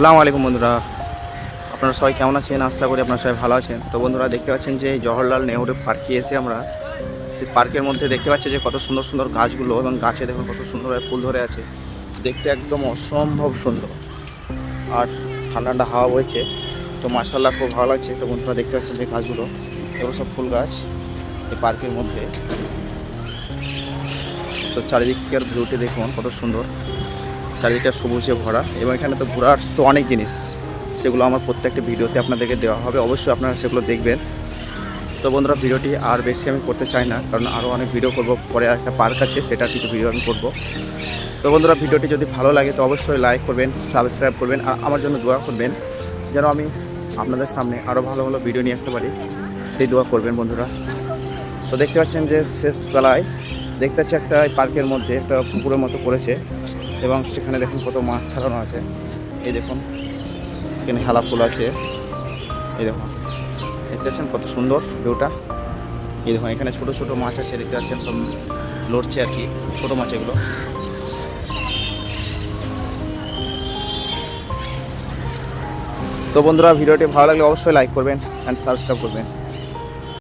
আসসালামু আলাইকুম বন্ধুরা, আপনারা সবাই কেমন আছেন? আশা করি আপনারা সবাই ভালো আছেন। তো বন্ধুরা, দেখতে পাচ্ছেন যে জওহরলাল নেহরু পার্কে এসে আমরা সেই পার্কের মধ্যে দেখতে পাচ্ছি যে কত সুন্দর সুন্দর গাছগুলো, এবং গাছে দেখুন কত সুন্দরভাবে ফুল ধরে আছে, দেখতে একদম অসম্ভব সুন্দর। আর ঠান্ডা ঠান্ডা হাওয়া বইছে, তো মাশাআল্লাহ খুব ভালো লাগছে। তো বন্ধুরা, দেখতে পাচ্ছেন যে গাছগুলো, এগুলো সব ফুল গাছ এই পার্কের মধ্যে। তো চারিদিকের ভিউটি দেখুন কত সুন্দর, চারিদিকটা সবুজে ভরা, এবং এখানে তো ঘোরার তো অনেক জিনিস, সেগুলো আমার প্রত্যেকটা ভিডিওতে আপনাদেরকে দেওয়া হবে, অবশ্যই আপনারা সেগুলো দেখবেন। তো বন্ধুরা, ভিডিওটি আর বেশি আমি করতে চাই না, কারণ আরও অনেক ভিডিও করব, পরে একটা পার্ক আছে সেটা কিছু ভিডিও আমি করব। তো বন্ধুরা, ভিডিওটি যদি ভালো লাগে তো অবশ্যই লাইক করবেন, সাবস্ক্রাইব করবেন, আর আমার জন্য দোয়া করবেন যেন আমি আপনাদের সামনে আরও ভালো ভালো ভিডিও নিয়ে আসতে পারি, সেই দোয়া করবেন বন্ধুরা। তো দেখতে পাচ্ছেন যে শেষবেলায় দেখতে পাচ্ছি একটা পার্কের মধ্যে একটা পুকুরের মতো করেছে, এবং সেখানে দেখুন কত মাছ ছাড়ানো আছে। এই দেখুন এখানে হেলা ফুল আছে, এই দেখুন দেখতে পাচ্ছেন কত সুন্দর ভিউটা। এই দেখুন এখানে ছোটো ছোটো মাছ আছে, দেখতে পাচ্ছেন সব লড়ছে আর কি, ছোটো মাছ এগুলো। তো বন্ধুরা, ভিডিওটি ভালো লাগলে অবশ্যই লাইক করবেন অ্যান্ড সাবস্ক্রাইব করবেন।